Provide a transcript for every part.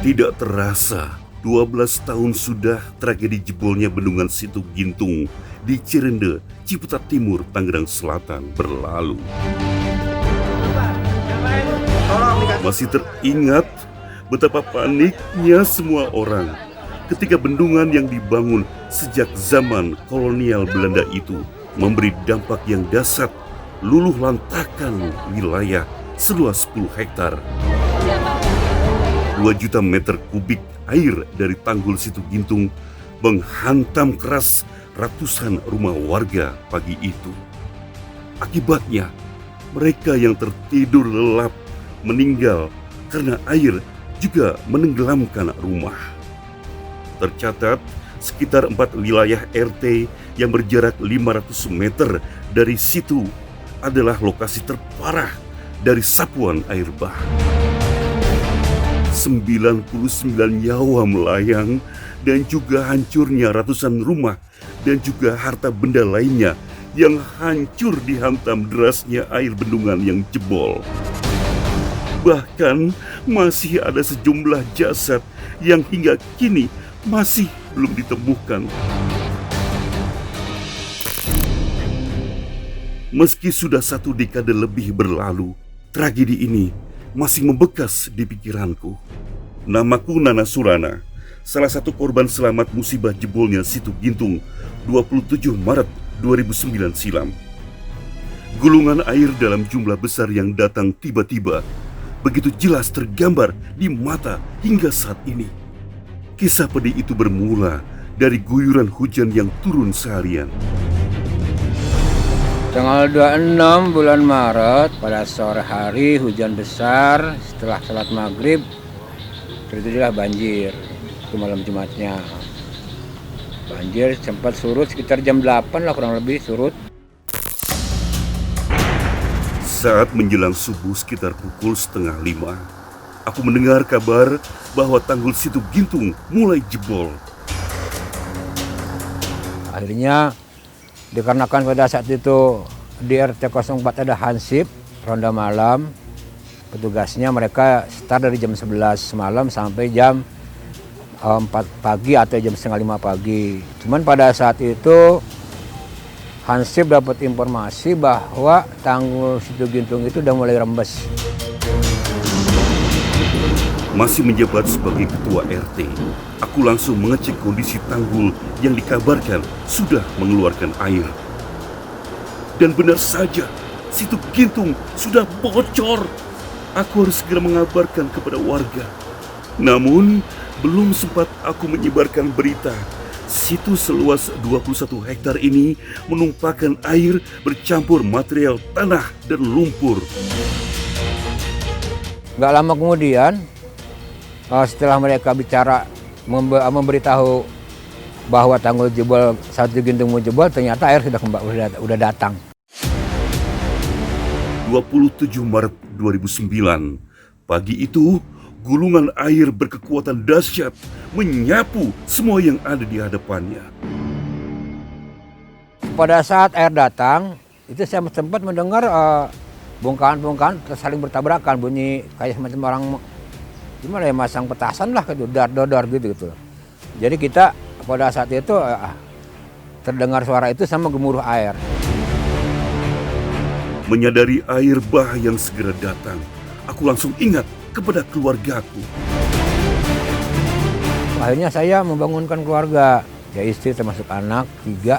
Tidak terasa, 12 tahun sudah tragedi jebolnya bendungan Situ Gintung di Cirende, Ciputat Timur, Tangerang Selatan berlalu. Masih teringat betapa paniknya semua orang ketika bendungan yang dibangun sejak zaman kolonial Belanda itu memberi dampak yang dahsyat, luluh lantakan wilayah seluas 10 hektar. 2 juta meter kubik air dari tanggul Situ Gintung menghantam keras ratusan rumah warga pagi itu. Akibatnya, mereka yang tertidur lelap meninggal karena air juga menenggelamkan rumah. Tercatat, sekitar 4 wilayah RT yang berjarak 500 meter dari situ adalah lokasi terparah dari sapuan air bah. 99 nyawa melayang dan juga hancurnya ratusan rumah dan juga harta benda lainnya yang hancur dihantam derasnya air bendungan yang jebol. Bahkan masih ada sejumlah jasad yang hingga kini masih belum ditemukan. Meski sudah 1 dekade lebih berlalu, tragedi ini masih membekas di pikiranku. Namaku Nana Surana, salah satu korban selamat musibah jebolnya Situ Gintung 27 Maret 2009 silam. Gulungan air dalam jumlah besar yang datang tiba-tiba begitu jelas tergambar di mata hingga saat ini. Kisah pedih itu bermula dari guyuran hujan yang turun seharian. Tanggal 26 bulan Maret pada sore hari hujan besar setelah salat maghrib terjadilah banjir. Itu malam Jumatnya. Banjir sempat surut sekitar jam 8 lah kurang lebih surut. Saat menjelang subuh sekitar pukul 4:30, aku mendengar kabar bahwa tanggul Situ Gintung mulai jebol. Akhirnya dikarenakan pada saat itu di RT 04 ada hansip, ronda malam. Petugasnya mereka start dari jam 11 malam sampai jam 4 pagi atau jam setengah 5 pagi. Cuman pada saat itu hansip dapat informasi bahwa tanggul Situ Gintung itu udah mulai rembes. Masih menjabat sebagai ketua RT, aku langsung mengecek kondisi tanggul yang dikabarkan sudah mengeluarkan air. Dan benar saja, Situ Gintung sudah bocor. Aku harus segera mengabarkan kepada warga. Namun, belum sempat aku menyebarkan berita, situ seluas 21 hektar ini menumpahkan air bercampur material tanah dan lumpur. Gak lama kemudian, setelah mereka bicara memberitahu bahwa tanggul jebol Situ Gintung mau jebol, ternyata air sudah datang. 27 Maret 2009, pagi itu gulungan air berkekuatan dahsyat menyapu semua yang ada di hadapannya. Pada saat air datang, itu saya sempat mendengar bongkahan-bongkahan saling bertabrakan, bunyi kayak semacam orang gimana ya, masang petasan lah gitu, dar-dor gitu. Jadi kita pada saat itu terdengar suara itu sama gemuruh air. Menyadari air bah yang segera datang, aku langsung ingat kepada keluargaku. Akhirnya saya membangunkan keluarga, ya istri termasuk anak 3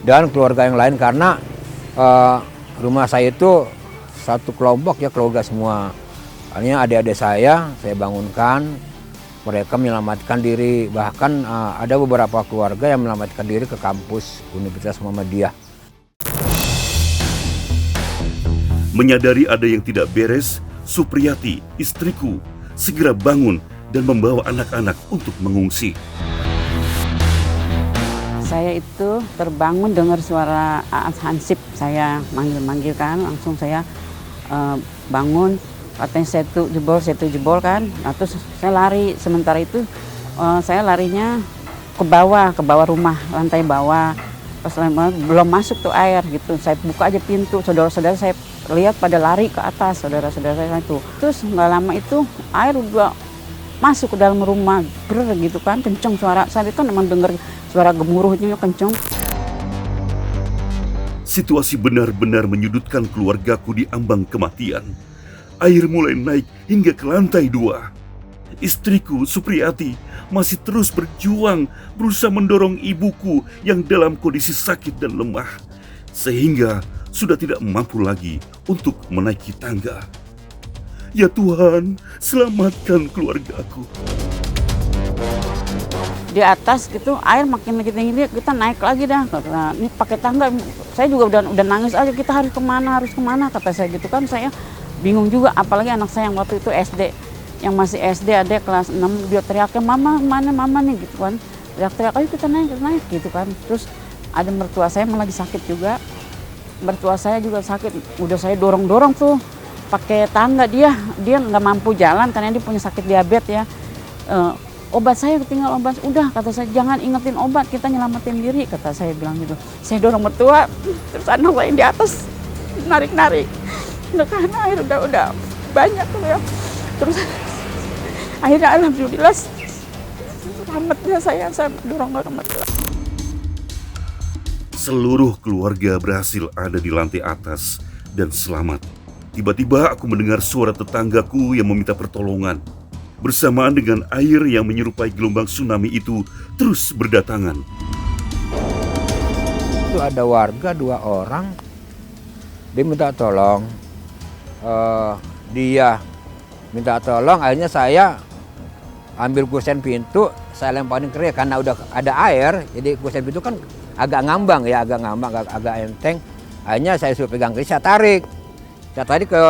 dan keluarga yang lain karena rumah saya itu satu kelompok ya, keluarga semua. Akhirnya adik-adik saya bangunkan, mereka menyelamatkan diri. Bahkan ada beberapa keluarga yang menyelamatkan diri ke kampus Universitas Muhammadiyah. Menyadari ada yang tidak beres, Supriyati, istriku, segera bangun dan membawa anak-anak untuk mengungsi. Saya itu terbangun dengar suara hansip, saya manggil-manggil kan, langsung saya bangun, katanya saya jebol kan, nah, terus saya lari, sementara itu saya larinya ke bawah rumah, lantai bawah. Pas belum masuk tuh air gitu, saya buka aja pintu, saudara-saudara saya lihat pada lari ke atas, saudara-saudara saya itu. Terus nggak lama itu air udah masuk ke dalam rumah, gitu kan, kenceng suara. Saat itu memang dengar suara gemuruhnya kenceng. Situasi benar-benar menyudutkan keluargaku di ambang kematian. Air mulai naik hingga ke lantai 2. Istriku, Supriyati, masih terus berjuang berusaha mendorong ibuku yang dalam kondisi sakit dan lemah, sehingga sudah tidak mampu lagi untuk menaiki tangga. Ya Tuhan, selamatkan keluargaku. Di atas gitu air makin tinggi, kita naik lagi dah. Nah, ini pakai tangga. Saya juga udah nangis aja, kita harus kemana kata saya gitu kan. Saya bingung juga, apalagi anak saya yang waktu itu SD, yang masih SD, ada kelas 6, dia teriaknya mama nih gitu kan. Teriak-teriak ayo kita naik gitu kan. Terus ada mertua saya yang lagi sakit juga. Mertua saya juga sakit, udah saya dorong tuh pakai tangga. Dia nggak mampu jalan karena dia punya sakit diabetes ya. Obat saya ketinggal obat, udah kata saya jangan ingetin obat, kita nyelamatin diri, kata saya bilang gitu. Saya dorong mertua, terus anak saya di atas narik udah karena air udah banyak tuh ya. Terus akhirnya alhamdulillah selamatnya saya dorong mertua. Seluruh keluarga berhasil ada di lantai atas dan selamat. Tiba-tiba aku mendengar suara tetanggaku yang meminta pertolongan. Bersamaan dengan air yang menyerupai gelombang tsunami itu terus berdatangan. Itu ada warga 2 orang, dia minta tolong. Dia minta tolong, akhirnya saya ambil kusen pintu, saya lemparin ke dia karena udah ada air, jadi kusen pintu kan agak ngambang, agak enteng. Akhirnya saya suruh pegang keris, saya tarik ke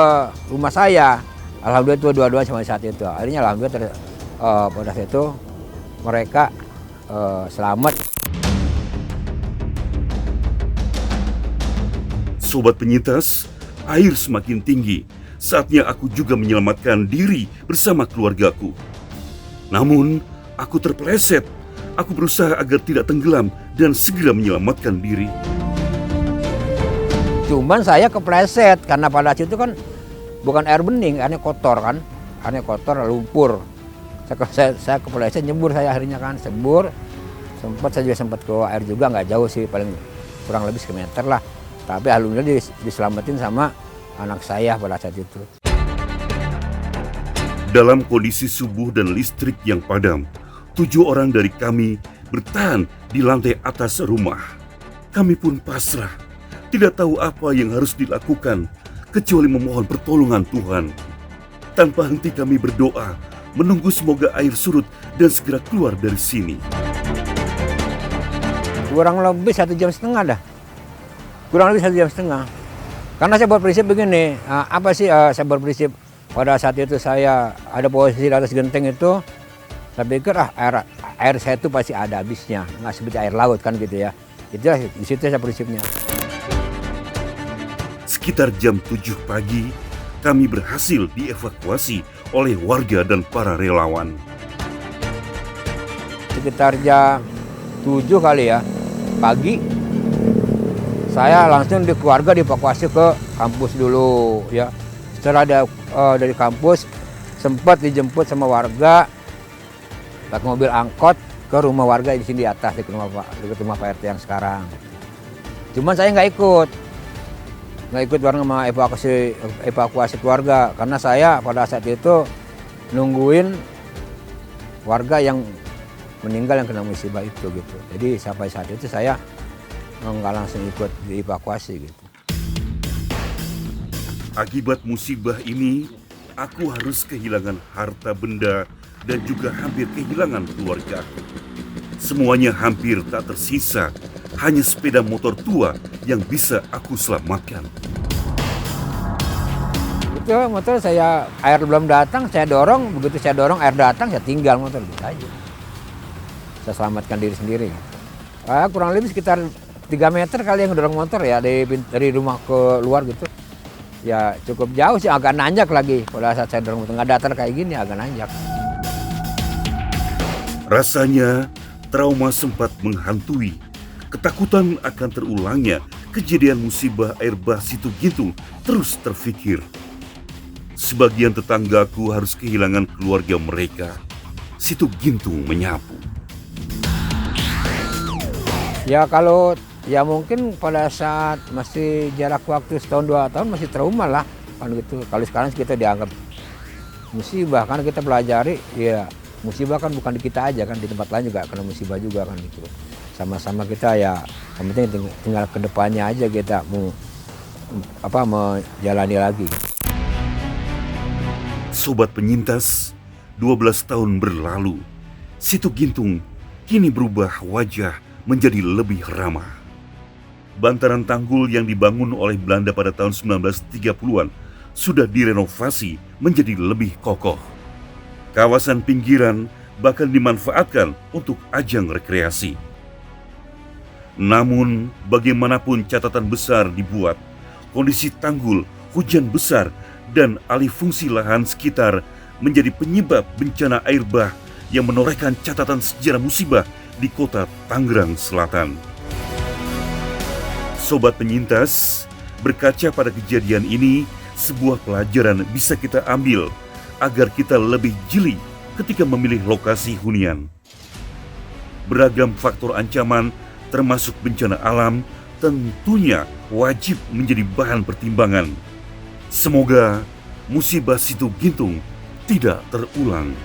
rumah saya. Alhamdulillah itu dua-dua sama saat itu. Akhirnya alhamdulillah pada saat itu mereka selamat. Sobat penyintas, air semakin tinggi. Saatnya aku juga menyelamatkan diri bersama keluargaku. Namun, aku terpeleset. Aku berusaha agar tidak tenggelam dan segera menyelamatkan diri. Cuman saya kepleset karena pada saat itu kan bukan air bening, airnya kotor kan, lumpur. Saya kepleset, nyebur saya akhirnya kan, saya juga sempat ke air juga, nggak jauh sih, paling kurang lebih 1 meter lah. Tapi alhamdulillah diselamatin sama anak saya pada saat itu. Dalam kondisi subuh dan listrik yang padam, 7 orang dari kami bertahan di lantai atas rumah. Kami pun pasrah, tidak tahu apa yang harus dilakukan, kecuali memohon pertolongan Tuhan. Tanpa henti kami berdoa, menunggu semoga air surut dan segera keluar dari sini. Kurang lebih 1,5 jam dah. Kurang lebih 1,5 jam. Karena saya berprinsip begini, saya berprinsip pada saat itu saya ada posisi di atas genteng itu, saya pikir air saya itu pasti ada habisnya, nggak seperti air laut kan gitu ya. Itulah di situ saya prinsipnya. Sekitar jam 7 pagi, kami berhasil dievakuasi oleh warga dan para relawan. Sekitar jam 7 kali ya, pagi, saya langsung di keluarga dievakuasi ke kampus dulu ya. Setelah dari kampus, sempat dijemput sama warga, pakai mobil angkot ke rumah warga di sini di atas, di rumah Pak RT yang sekarang. Cuman saya nggak ikut bareng sama evakuasi keluarga karena saya pada saat itu nungguin warga yang meninggal yang kena musibah itu gitu. Jadi sampai saat itu saya nggak langsung ikut dievakuasi gitu. Akibat musibah ini, aku harus kehilangan harta benda dan juga hampir kehilangan keluarga. Semuanya hampir tak tersisa, hanya sepeda motor tua yang bisa aku selamatkan. Itu motor saya, air belum datang, saya dorong, begitu saya dorong air datang, saya tinggal motor gitu aja. Saya selamatkan diri sendiri. Kurang lebih sekitar 3 meter kali yang dorong motor ya, dari rumah ke luar gitu. Ya cukup jauh sih, agak nanjak lagi. Pada saat saya dorong motor, nggak datar kayak gini, agak nanjak. Rasanya trauma sempat menghantui. Ketakutan akan terulangnya kejadian musibah air bah Situ Gintung terus terfikir. Sebagian tetanggaku harus kehilangan keluarga mereka. Situ Gintung menyapu. Ya kalau ya mungkin pada saat masih jarak waktu setahun 2 tahun masih trauma lah kan gitu. Kalau sekarang kita dianggap musibah kan kita pelajari ya musibah kan bukan di kita aja kan di tempat lain juga kena musibah juga kan gitu. Sama-sama kita ya yang penting tinggal ke depannya aja kita mau menjalani lagi. Sobat penyintas, 12 tahun berlalu. Situ Gintung kini berubah wajah menjadi lebih ramah. Bantaran tanggul yang dibangun oleh Belanda pada tahun 1930-an sudah direnovasi menjadi lebih kokoh. Kawasan pinggiran bahkan dimanfaatkan untuk ajang rekreasi. Namun, bagaimanapun catatan besar dibuat, kondisi tanggul, hujan besar, dan alih fungsi lahan sekitar menjadi penyebab bencana air bah yang menorehkan catatan sejarah musibah di kota Tangerang Selatan. Sobat penyintas, berkaca pada kejadian ini, sebuah pelajaran bisa kita ambil agar kita lebih jeli ketika memilih lokasi hunian. Beragam faktor ancaman termasuk bencana alam tentunya wajib menjadi bahan pertimbangan. Semoga musibah Situ Gintung tidak terulang.